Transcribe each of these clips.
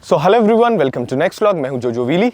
So hello everyone, welcome to next vlog. मैं हूं जोजो वीली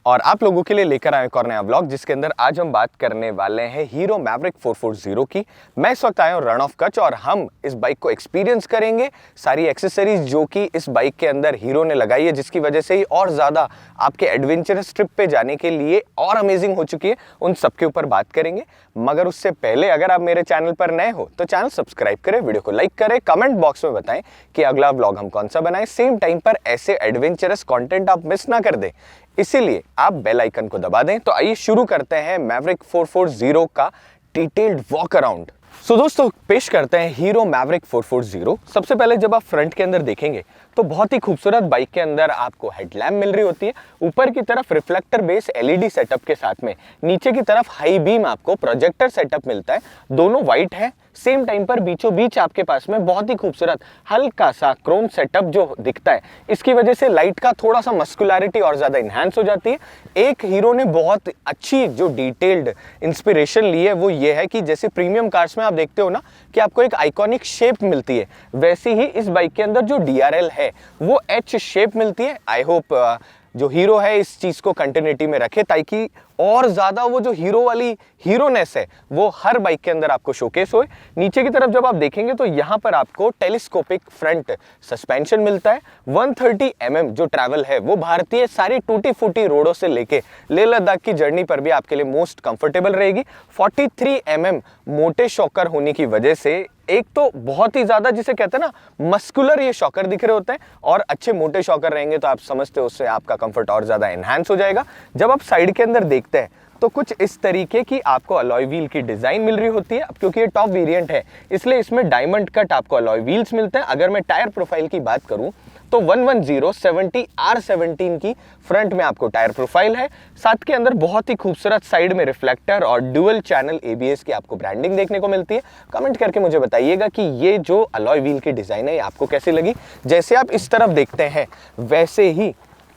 और आप लोगों के लिए लेकर आए एक और नया व्लॉग जिसके अंदर आज हम बात करने वाले हैं हीरो मैवरिक 440 की। मैं इस वक्त आया हूं रण ऑफ कच्छ और हम इस बाइक को एक्सपीरियंस करेंगे। सारी एक्सेसरीज जो कि इस बाइक के अंदर हीरो ने लगाई है, जिसकी वजह से ही और ज़्यादा आपके एडवेंचरस ट्रिप पे जाने के लिए और अमेजिंग हो चुकी है, उन सब के ऊपर बात करेंगे। मगर उससे पहले अगर आप मेरे चैनल पर नए हो तो चैनल सब्सक्राइब करें, वीडियो को लाइक करें, कमेंट बॉक्स में बताएं कि अगला व्लॉग हम कौन सा बनाएं। सेम टाइम पर ऐसे एडवेंचरस कंटेंट आप मिस ना कर दें, इसीलिए आप बेल आइकन को दबा दें। तो आइए शुरू करते हैं मैवरिक 440 का डिटेल्ड वॉक अराउंड। सो दोस्तों, पेश करते हैं हीरो मैवरिक 440। सबसे पहले जब आप फ्रंट के अंदर देखेंगे तो बहुत ही खूबसूरत बाइक के अंदर आपको हेडलैम्प मिल रही होती है। ऊपर की तरफ रिफ्लेक्टर बेस एलईडी सेटअप के साथ में नीचे की तरफ हाई बीम आपको प्रोजेक्टर सेटअप मिलता है। दोनों वाइट है। सेम टाइम पर बीचों बीच आपके पास में बहुत ही खूबसूरत हल्का सा क्रोम सेटअप जो दिखता है, इसकी वजह से लाइट का थोड़ा सा मस्कुलैरिटी और ज्यादा इनहैंस हो जाती है। एक हीरो ने बहुत अच्छी जो डिटेल्ड इंस्पिरेशन ली है वो ये है कि जैसे प्रीमियम कार्स में आप देखते हो ना कि आपको एक आइकॉनिक शेप मिलती है, वैसे ही इस बाइक के अंदर जो डीआरएल है वो एच शेप मिलती है। आई होप जो हीरो है इस चीज को कंटिन्यूटी में रखे ताकि और ज्यादा वो जो हीरो वाली हीरोनेस है वो हर बाइक के अंदर आपको शोकेस होए। नीचे की तरफ जब आप देखेंगे तो यहाँ पर आपको टेलीस्कोपिक फ्रंट सस्पेंशन मिलता है। 130 mm जो ट्रैवल है वो भारतीय सारी टूटी फूटी रोडों से लेके लेह लद्दाख की जर्नी पर भी आपके लिए मोस्ट कंफर्टेबल रहेगी। 43 mm मोटे शॉकर होने की वजह से एक तो बहुत ही ज्यादा जिसे कहते हैं ना मस्कुलर ये शॉकर दिख रहे होते हैं, और अच्छे मोटे शॉकर रहेंगे तो आप समझते हो उससे आपका कंफर्ट और ज्यादा एनहांस हो जाएगा। जब आप साइड के अंदर देखते हैं तो कुछ इस तरीके की आपको अलॉय व्हील की डिजाइन मिल रही होती है। अब क्योंकि ये टॉप वेरिएंट है इसलिए इसमें डायमंड कट आपको अलॉय व्हील्स मिलते हैं। अगर मैं टायर प्रोफाइल की बात करूं तो 110/70 R17 की फ्रंट में आपको टायर प्रोफाइल है। साथ के अंदर बहुत ही खूबसूरत साइड में रिफ्लेक्टर और डुअल चैनल ABS की आपको ब्रांडिंग देखने को मिलती है। कमेंट करके मुझे बताइएगा कि ये जो अलॉय व्हील की डिजाइन है ये आपको कैसी लगी। जैसे आप इस तरफ देखते हैं वैसे ही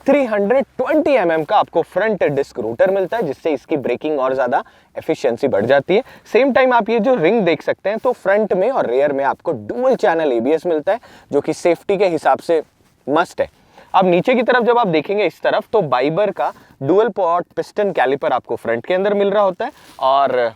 320 mm का आपको फ्रंट डिस्क रोटर मिलता है, जिससे इसकी ब्रेकिंग और ज्यादा एफिशिएंसी बढ़ जाती है। सेम टाइम आप ये जो रिंग देख सकते हैं तो फ्रंट में और रेयर में आपको डुअल चैनल ABS मिलता है, जो कि सेफ्टी के हिसाब से मस्ट है। अब नीचे की तरफ जब आप देखेंगे इस तरफ तो बाइबर का डुअल पॉट पिस्टन कैलिपर आपको फ्रंट के अंदर मिल रहा होता है। और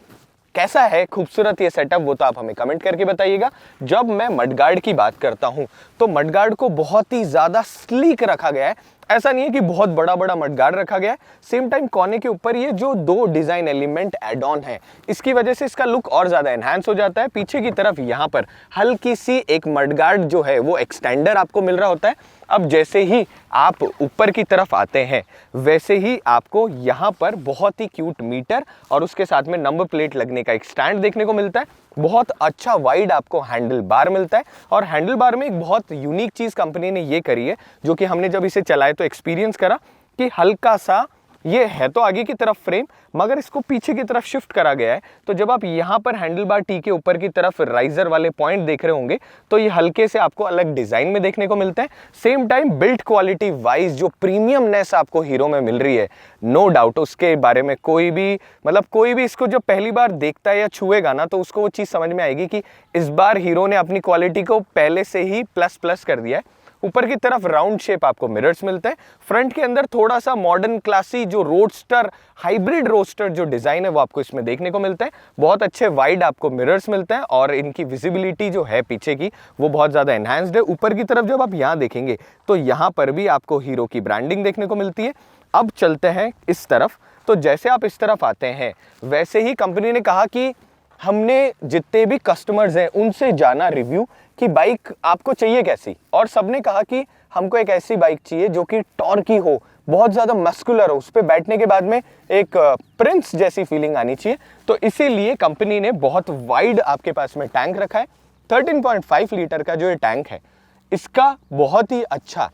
कैसा है खूबसूरत ये सेटअप वो तो आप हमें कमेंट करके बताइएगा। जब मैं मडगार्ड की बात करता हूं तो मडगार्ड को बहुत ही ज्यादा स्लीक रखा गया है। ऐसा नहीं है कि बहुत बड़ा बड़ा मडगार्ड रखा गया है। सेम टाइम कोने के ऊपर ये जो दो डिजाइन एलिमेंट एड ऑन है इसकी वजह से इसका लुक और ज्यादा एनहांस हो जाता है। पीछे की तरफ यहाँ पर हल्की सी एक मडगार्ड जो है वो एक्सटेंडर आपको मिल रहा होता है। अब जैसे ही आप ऊपर की तरफ आते हैं वैसे ही आपको यहाँ पर बहुत ही क्यूट मीटर और उसके साथ में नंबर प्लेट लगने का एक स्टैंड देखने को मिलता है। बहुत अच्छा वाइड आपको हैंडल बार मिलता है, और हैंडल बार में एक बहुत यूनिक चीज कंपनी ने ये करी है जो कि हमने जब इसे चलाए तो एक्सपीरियंस करा कि हल्का सा ये है तो आगे की तरफ फ्रेम मगर इसको पीछे की तरफ शिफ्ट करा गया है। तो जब आप यहाँ पर हैंडल बार टी के ऊपर की तरफ राइजर वाले पॉइंट देख रहे होंगे तो ये हल्के से आपको अलग डिजाइन में देखने को मिलता है। Same time build quality wise जो प्रीमियमनेस आपको हीरो में मिल रही है, नो डाउट उसके बारे में कोई भी इसको जब पहली बार देखता है या छुएगा ना तो उसको वो चीज समझ में आएगी कि इस बार हीरो ने अपनी क्वालिटी को पहले से ही प्लस कर दिया है। ऊपर की तरफ राउंड शेप आपको मिरर्स मिलते हैं। फ्रंट के अंदर थोड़ा सा मॉडर्न क्लासी जो रोडस्टर हाइब्रिड रोडस्टर जो डिजाइन है वो आपको इसमें देखने को मिलता है। बहुत अच्छे वाइड आपको मिरर्स मिलते हैं और इनकी विजिबिलिटी जो है पीछे की वो बहुत ज्यादा एनहांस्ड है। ऊपर की तरफ जब आप यहाँ देखेंगे तो यहाँ पर भी आपको हीरो की ब्रांडिंग देखने को मिलती है। अब चलते हैं इस तरफ, तो जैसे आप इस तरफ आते हैं वैसे ही कंपनी ने कहा कि हमने जितने भी कस्टमर्स हैं उनसे जाना रिव्यू कि बाइक आपको चाहिए कैसी, और सबने कहा कि हमको एक ऐसी बाइक चाहिए जो कि टॉर्की हो, बहुत ज्यादा मस्कुलर हो, उस पर बैठने के बाद में एक प्रिंस जैसी फीलिंग आनी चाहिए। तो इसीलिए कंपनी ने बहुत वाइड आपके पास में टैंक रखा है। 13.5 लीटर का जो ये टैंक है इसका बहुत ही अच्छा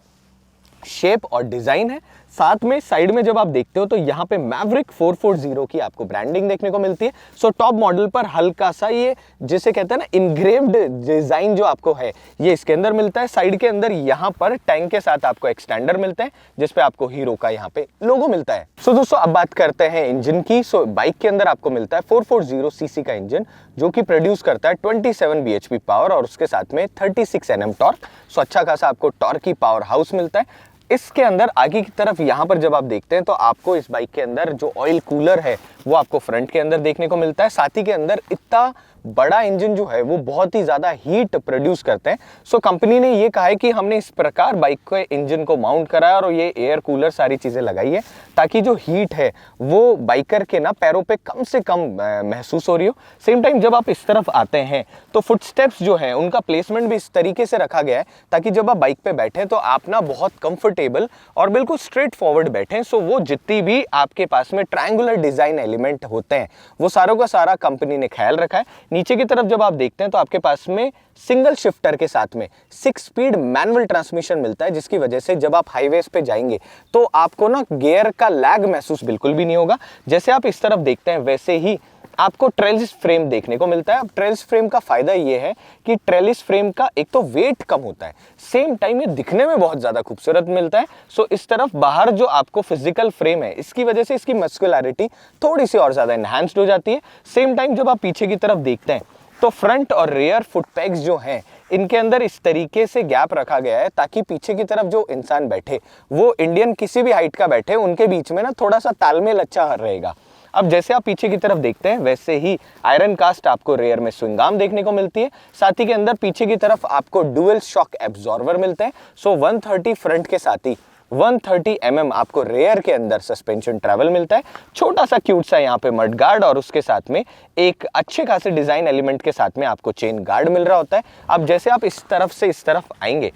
शेप और डिजाइन है। साथ में साइड में जब आप देखते हो तो यहाँ पे मैवरिक 440 की आपको ब्रांडिंग देखने को मिलती है। सो टॉप मॉडल पर हल्का सा ये जिसे कहते हैं ना इनग्रेव्ड डिजाइन जो आपको है ये इसके अंदर मिलता है। साइड के अंदर यहाँ पर टैंक के साथ आपको एक्सटेंडर मिलते हैं जिसपे आपको हीरो का यहाँ पे लोगो मिलता है। सो दोस्तों अब बात करते हैं इंजन की। सो बाइक के अंदर आपको मिलता है 440 सीसी का इंजन जो कि प्रोड्यूस करता है 27 bhp पावर और उसके साथ में 36 Nm टॉर्क। सो अच्छा खासा आपको टॉर्क की पावर हाउस मिलता है। इसके अंदर आगे की तरफ यहाँ पर जब आप देखते हैं तो आपको इस बाइक के अंदर जो ऑयल कूलर है वो आपको फ्रंट के अंदर देखने को मिलता है। साथ ही के अंदर इतना बड़ा इंजन जो है वो बहुत ही ज्यादा हीट प्रोड्यूस करते हैं। सो कंपनी ने ये कहा है कि हमने इस प्रकार बाइक के इंजन को माउंट करा है और ये एयर कूलर सारी चीजें लगाई है ताकि जो हीट है वो बाइकर के ना पैरों पे कम से कम महसूस हो रही हो। सेम टाइम जब आप इस तरफ आते हैं तो फुटस्टेप्स जो है उनका प्लेसमेंट भी इस तरीके से रखा गया है ताकि जब आप बाइक पे बैठे तो आप ना बहुत कंफर्टेबल और बिल्कुल स्ट्रेट फॉरवर्ड बैठे। सो वो जितनी भी आपके पास में ट्रायंगुलर डिजाइन एलिमेंट होते हैं वो सारों का सारा कंपनी ने ख्याल रखा है। नीचे की तरफ जब आप देखते हैं तो आपके पास में सिंगल शिफ्टर के साथ में 6 स्पीड मैनुअल ट्रांसमिशन मिलता है, जिसकी वजह से जब आप हाईवेज पे जाएंगे तो आपको ना गियर का लैग महसूस बिल्कुल भी नहीं होगा। जैसे आप इस तरफ देखते हैं वैसे ही आपको ट्रेलिस फ्रेम देखने को मिलता है। अब ट्रेलिस फ्रेम का फायदा ये है कि ट्रेलिस फ्रेम का एक तो वेट कम होता है, सेम टाइम ये दिखने में बहुत ज्यादा खूबसूरत मिलता है। सो इस तरफ बाहर जो आपको फिजिकल फ्रेम है इसकी वजह से इसकी मस्कुलैरिटी थोड़ी सी और ज्यादा एनहांस्ड हो जाती है। सेम टाइम जब आप पीछे की तरफ देखते हैं तो फ्रंट और रियर फुट पैग्स जो हैं इनके अंदर इस तरीके से गैप रखा गया है ताकि पीछे की तरफ जो इंसान बैठे वो इंडियन किसी भी हाइट का बैठे उनके बीच में ना थोड़ा सा तालमेल अच्छा रहेगा। अब जैसे आप पीछे की तरफ देखते हैं वैसे ही आयरन कास्ट आपको रेयर में स्विंग आर्म देखने को मिलती है। साथ ही के अंदर पीछे की तरफ आपको डुअल शॉक एब्जॉर्बर मिलते हैं। सो 130 फ्रंट के साथ ही 130 mm आपको रेयर के अंदर सस्पेंशन ट्रैवल मिलता है। छोटा सा क्यूट सा यहाँ पे मड गार्ड और उसके साथ में एक अच्छे खासे डिजाइन एलिमेंट के साथ में आपको चेन गार्ड मिल रहा होता है। अब जैसे आप इस तरफ से इस तरफ आएंगे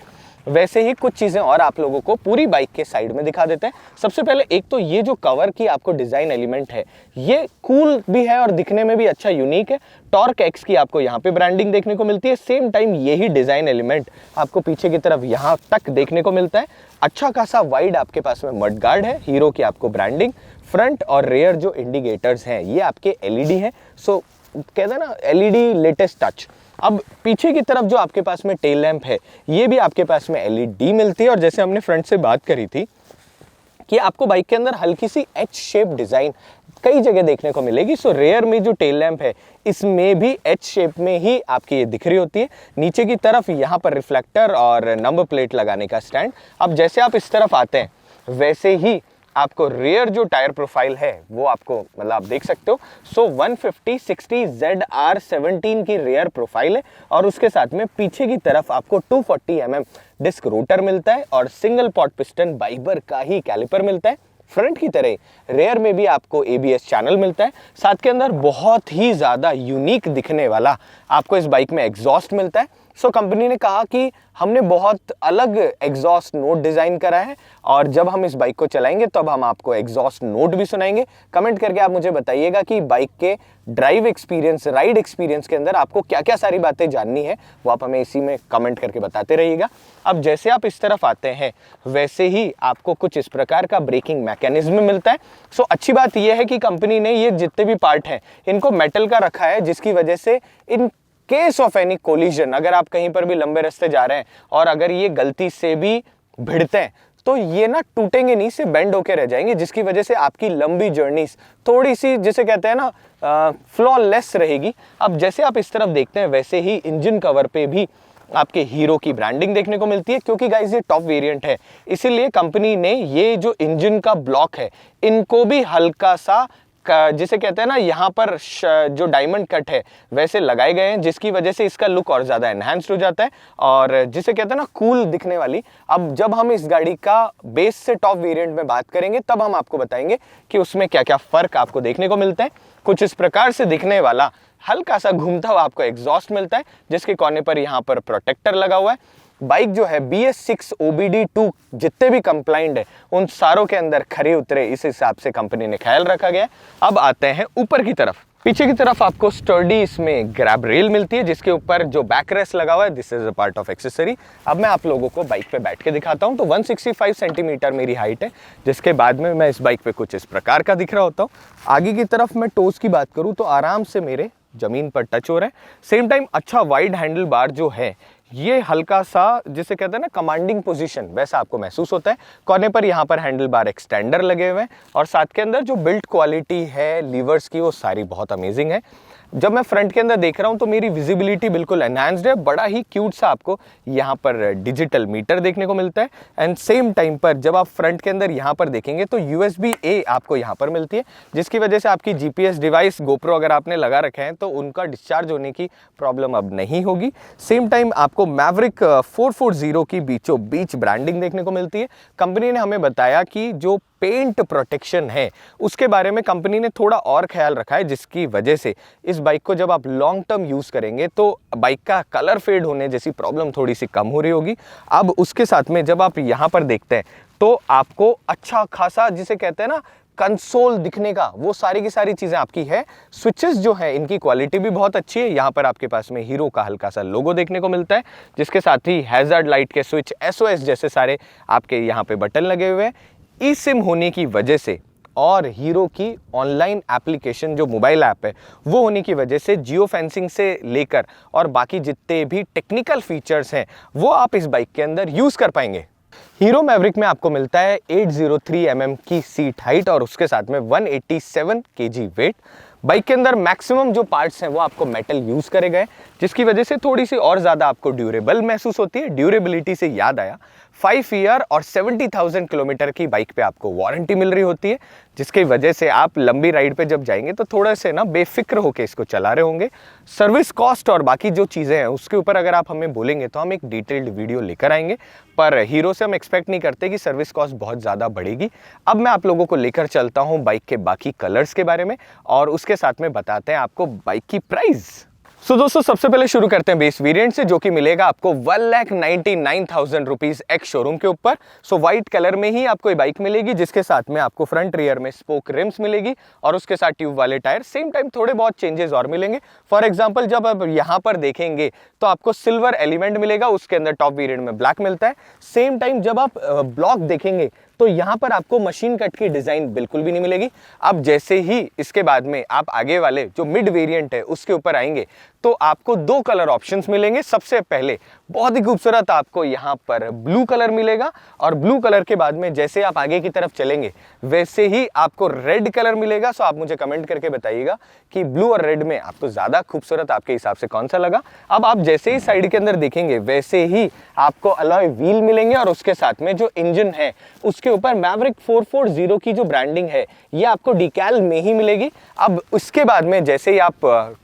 वैसे ही कुछ चीजें और आप लोगों को पूरी बाइक के साइड में दिखा देते हैं। सबसे पहले एक तो ये जो कवर की आपको डिजाइन एलिमेंट है ये कूल भी है और दिखने में भी अच्छा यूनिक है। टॉर्क एक्स की आपको यहाँ पे ब्रांडिंग देखने को मिलती है। सेम टाइम यही डिजाइन एलिमेंट आपको पीछे की तरफ यहाँ तक देखने को मिलता है। अच्छा खासा वाइड आपके पास में मड गार्ड है, हीरो की आपको ब्रांडिंग। फ्रंट और रेयर जो इंडिकेटर्स हैं ये आपके एलईडी हैं। सो कहते हैं ना एलईडी लेटेस्ट टच। अब पीछे की तरफ जो आपके पास में टेल लैंप है ये भी आपके पास में एलईडी मिलती है। और जैसे हमने फ्रंट से बात करी थी कि आपको बाइक के अंदर हल्की सी एच शेप डिजाइन कई जगह देखने को मिलेगी। सो रेयर में जो टेल लैंप है इसमें भी एच शेप में ही आपकी ये दिख रही होती है। नीचे की तरफ यहाँ पर रिफ्लेक्टर और नंबर प्लेट लगाने का स्टैंड। अब जैसे आप इस तरफ आते हैं वैसे ही आपको रेयर जो टायर प्रोफाइल है वो आपको मतलब आप देख सकते हो। सो 150/60 ZR17 की रेयर प्रोफाइल है और उसके साथ में पीछे की तरफ आपको 240 mm डिस्क रोटर मिलता है और सिंगल पॉट पिस्टन बाइबर का ही कैलिपर मिलता है। फ्रंट की तरह रेयर में भी आपको ABS चैनल मिलता है। साथ के अंदर बहुत ही ज्यादा यूनिक दिखने वाला आपको इस बाइक में एग्जॉस्ट मिलता है। सो कंपनी ने कहा कि हमने बहुत अलग एग्जॉस्ट नोट डिजाइन करा है और जब हम इस बाइक को चलाएंगे तब हम आपको एग्जॉस्ट नोट भी सुनाएंगे। कमेंट करके आप मुझे बताइएगा कि बाइक के ड्राइव एक्सपीरियंस, राइड एक्सपीरियंस के अंदर आपको क्या क्या सारी बातें जाननी है वो आप हमें इसी में कमेंट करके बताते रहिएगा। अब जैसे आप इस तरफ आते हैं वैसे ही आपको कुछ इस प्रकार का ब्रेकिंग मैकेनिज्म मिलता है। सो अच्छी बात यह है कि कंपनी ने ये जितने भी पार्ट हैं इनको मेटल का रखा है, जिसकी वजह से in case of any collision अगर आप कहीं पर भी लंबे रास्ते जा रहे हैं और अगर ये गलती से भी भिड़ते हैं तो ये ना टूटेंगे नहीं, से बेंड होके रह जाएंगे, जिसकी वजह से आपकी लंबी जर्नी थोड़ी सी जिसे कहते हैं ना फ्लॉलेस रहेगी। अब जैसे आप इस तरफ देखते हैं वैसे ही इंजन कवर पे भी आपके हीरो की ब्रांडिंग देखने को मिलती है। क्योंकि गाइस ये टॉप वेरिएंट है इसीलिए कंपनी ने ये जो इंजन का ब्लॉक है इनको भी हल्का सा जिसे कहते हैं ना यहाँ पर जो डायमंड कट है वैसे लगाए गए हैं, जिसकी वजह से इसका लुक और ज्यादा एनहांस्ड हो जाता है और जिसे कहते हैं ना कूल दिखने वाली। अब जब हम इस गाड़ी का बेस से टॉप वेरिएंट में बात करेंगे तब हम आपको बताएंगे कि उसमें क्या क्या फर्क आपको देखने को मिलता है। कुछ इस प्रकार से दिखने वाला हल्का सा घूमता हुआ आपको एग्जॉस्ट मिलता है, जिसके कोने पर यहाँ पर प्रोटेक्टर लगा हुआ है। बाइक जो है BS6 OBD2 जितने भी कंप्लाइंट है उन सारों के अंदर खरे उतरे, इस हिसाब से कंपनी ने ख्याल रखा गया है। अब आते हैं ऊपर की तरफ। पीछे की तरफ आपको स्टर्डी इसमें ग्रैब रेल मिलती है, जिसके ऊपर जो बैक रेस्ट लगा हुआ है this is a part of accessory. अब मैं आप लोगों को बाइक पे बैठ के दिखाता हूं। तो 165 सेंटीमीटर मेरी हाइट है, जिसके बाद में मैं इस बाइक पे कुछ इस प्रकार का दिख रहा होता हूँ। आगे की तरफ मैं टोस की बात करूँ तो आराम से मेरे जमीन पर टच हो रहे हैं। सेम टाइम अच्छा वाइड हैंडल बार जो है ये हल्का सा जिसे कहते हैं ना कमांडिंग पोजीशन वैसा आपको महसूस होता है। कोने पर यहाँ पर हैंडल बार एक्सटेंडर लगे हुए हैं और साथ के अंदर जो बिल्ट क्वालिटी है लीवर्स की वो सारी बहुत अमेजिंग है। जब मैं फ्रंट के अंदर देख रहा हूँ तो मेरी विजिबिलिटी बिल्कुल एनहांस्ड है। बड़ा ही क्यूट सा आपको यहाँ पर डिजिटल मीटर देखने को मिलता है। एंड सेम टाइम पर जब आप फ्रंट के अंदर यहाँ पर देखेंगे तो USB-A आपको यहाँ पर मिलती है, जिसकी वजह से आपकी GPS डिवाइस GoPro अगर आपने लगा रखे हैं तो उनका डिस्चार्ज होने की प्रॉब्लम अब नहीं होगी। सेम टाइम आपको मैवरिक 440 की बीचों बीच ब्रांडिंग देखने को मिलती है। कंपनी ने हमें बताया कि जो पेंट प्रोटेक्शन है उसके बारे में कंपनी ने थोड़ा और ख्याल रखा है, जिसकी वजह से इस बाइक को जब आप लॉन्ग टर्म यूज़ करेंगे तो बाइक का कलर फेड होने जैसी प्रॉब्लम थोड़ी सी कम हो रही होगी। अब उसके साथ में जब आप यहाँ पर देखते हैं तो आपको अच्छा खासा, जिसे कहते हैं ना कंसोल दिखने का, वो सारी की सारी चीज़ें आपकी है। स्विचेस जो है इनकी क्वालिटी भी बहुत अच्छी है। यहाँ पर आपके पास में हीरो का हल्का सा लोगो देखने को मिलता है, जिसके साथ ही हैज़ार्ड लाइट के स्विच, SOS जैसे सारे आपके यहाँ पे बटन लगे हुए हैं। eSIM होने की वजह से और हीरो की ऑनलाइन एप्लीकेशन जो मोबाइल ऐप है वो होने की वजह से जियो फेंसिंग से लेकर और बाकी जितने भी टेक्निकल फीचर्स हैं वो आप इस बाइक के अंदर यूज़ कर पाएंगे। हीरो मैवरिक में आपको मिलता है 803 mm की सीट हाइट और उसके साथ में 187 kg वेट। बाइक के अंदर मैक्सिमम जो पार्ट्स हैं वो आपको मेटल यूज करे गए, जिसकी वजह से थोड़ी सी और ज़्यादा आपको ड्यूरेबल महसूस होती है। ड्यूरेबिलिटी से याद आया, 5 ईयर और 70,000 किलोमीटर की बाइक पे आपको वारंटी मिल रही होती है, जिसकी वजह से आप लंबी राइड पे जब जाएंगे तो थोड़ा से ना बेफिक्र होकर इसको चला रहे होंगे। सर्विस कॉस्ट और बाकी जो चीज़ें हैं उसके ऊपर अगर आप हमें बोलेंगे तो हम एक डिटेल्ड वीडियो लेकर आएंगे, पर हीरो से हम एक्सपेक्ट नहीं करते कि सर्विस कॉस्ट बहुत ज़्यादा बढ़ेगी। अब मैं आप लोगों को लेकर चलता हूँ बाइक के बाकी कलर्स के बारे में और उसके साथ में बताते हैं आपको बाइक की प्राइस। सो दोस्तों सबसे पहले शुरू करते हैं बेस वेरिएंट से, जो कि मिलेगा आपको 1,99,000 रुपीज एक्स शोरूम के ऊपर। सो व्हाइट कलर में ही आपको ये बाइक मिलेगी, जिसके साथ में आपको फ्रंट रियर में स्पोक रिम्स मिलेगी और उसके साथ ट्यूब वाले टायर। सेम टाइम थोड़े बहुत चेंजेस और मिलेंगे। फॉर एग्जांपल जब आप यहाँ पर देखेंगे तो आपको सिल्वर एलिमेंट मिलेगा, उसके अंदर टॉप वेरिएंट में ब्लैक मिलता है। सेम टाइम जब आप ब्लॉक देखेंगे तो यहाँ पर आपको मशीन कट की डिजाइन बिल्कुल भी नहीं मिलेगी। अब जैसे ही इसके बाद में आप आगे वाले जो मिड वेरिएंट है उसके ऊपर आएंगे तो आपको दो कलर ऑप्शंस मिलेंगे। सबसे पहले बहुत ही खूबसूरत आपको यहाँ पर ब्लू कलर मिलेगा और ब्लू कलर के बाद में जैसे आप आगे की तरफ चलेंगे वैसे ही आपको रेड कलर मिलेगा। सो आप मुझे कमेंट करके बताइएगा कि ब्लू और रेड में आपको ज्यादा खूबसूरत आपके हिसाब से कौन सा लगा। अब आप जैसे ही साइड के अंदर देखेंगे वैसे ही आपको अलॉय व्हील मिलेंगे और उसके साथ में जो इंजन है उसके ऊपर मैवरिक 440 की जो ब्रांडिंग है ये आपको डिकैल में ही मिलेगी। अब उसके बाद में जैसे ही आप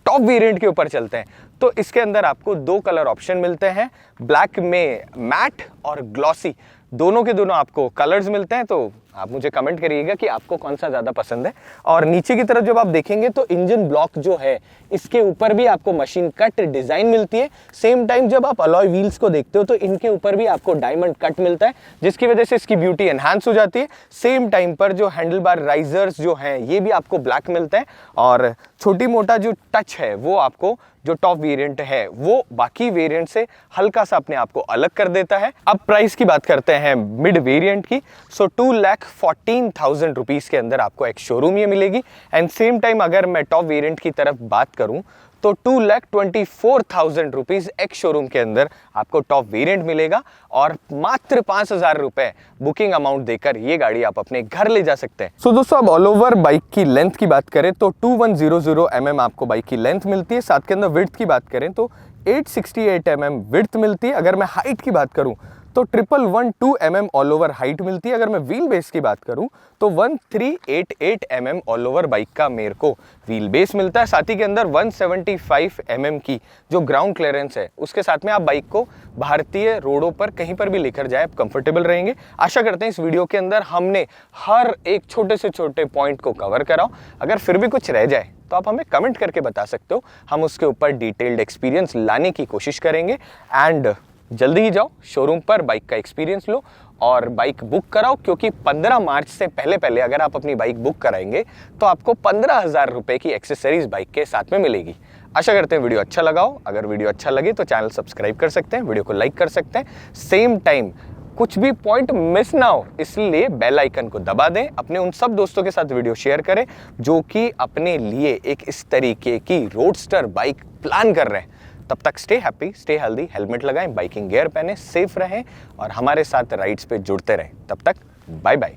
टॉप वेरिएंट के ऊपर चलते हैं तो इसके अंदर आपको दो कलर ऑप्शन मिलते हैं, ब्लैक में मैट और ग्लॉसी, दोनों के दोनों आपको कलर्स मिलते हैं। तो आप मुझे कमेंट करिएगा कि आपको कौन सा ज़्यादा पसंद है। और नीचे की तरफ जब आप देखेंगे तो इंजन ब्लॉक जो है इसके ऊपर भी आपको मशीन कट डिज़ाइन मिलती है। सेम टाइम जब आप अलॉय व्हील्स को देखते हो तो इनके ऊपर भी आपको डायमंड कट मिलता है, जिसकी वजह से इसकी ब्यूटी एनहांस हो जाती है। सेम टाइम पर जो हैंडल बार राइजर्स जो हैं ये भी आपको ब्लैक मिलता है और छोटी मोटा जो टच है वो आपको जो टॉप वेरिएंट है वो बाकी वेरिएंट से हल्का सा अपने आप को अलग कर देता है। अब प्राइस की बात करते हैं मिड वेरिएंट की। सो 2,14,000 रुपीज के अंदर आपको एक शोरूम ये मिलेगी। एंड सेम टाइम अगर मैं टॉप वेरिएंट की तरफ बात करूं तो 2,24,000 रुपीज एक शोरूम के अंदर आपको टॉप वेरिएंट मिलेगा और मात्र 5,000 रुपए बुकिंग अमाउंट देकर ये गाड़ी आप अपने घर ले जा सकते हैं। सो दोस्तों अब ऑल ओवर बाइक की लेंथ की बात करें तो 2100 mm आपको बाइक की लेंथ मिलती है। साथ के अंदर विड्थ की बात करें तो 868 mm विड्थ मिलती है। अगर मैं हाइट की बात करूं तो 1112 mm ऑल ओवर हाइट मिलती है। अगर मैं व्हील बेस की बात करूं तो 1388 mm ऑल ओवर बाइक का मेरे को व्हील बेस मिलता है। साथ ही के अंदर 175 mm की जो ग्राउंड क्लियरेंस है उसके साथ में आप बाइक को भारतीय रोडों पर कहीं पर भी लेकर जाए आप कंफर्टेबल रहेंगे। आशा करते हैं इस वीडियो के अंदर हमने हर एक छोटे से छोटे पॉइंट को कवर करा हो। अगर फिर भी कुछ रह जाए तो आप हमें कमेंट करके बता सकते हो, हम उसके ऊपर डिटेल्ड एक्सपीरियंस लाने की कोशिश करेंगे। एंड जल्दी ही जाओ शोरूम पर, बाइक का एक्सपीरियंस लो और बाइक बुक कराओ, क्योंकि 15 मार्च से पहले अगर आप अपनी बाइक बुक कराएंगे तो आपको 15,000 रुपए की एक्सेसरीज बाइक के साथ में मिलेगी। आशा करते हैं वीडियो अच्छा लगा हो। अगर वीडियो अच्छा लगे तो चैनल सब्सक्राइब कर सकते हैं, वीडियो को लाइक कर सकते हैं। सेम टाइम कुछ भी पॉइंट मिस ना हो इसलिए बेल आइकन को दबा दें। अपने उन सब दोस्तों के साथ वीडियो शेयर करें जो कि अपने लिए एक इस तरीके की रोडस्टर बाइक प्लान कर रहे हैं। तब तक stay happy, stay healthy, helmet लगाएं, बाइकिंग गियर पहने, सेफ रहें और हमारे साथ राइड्स पे जुड़ते रहें। तब तक बाय बाय।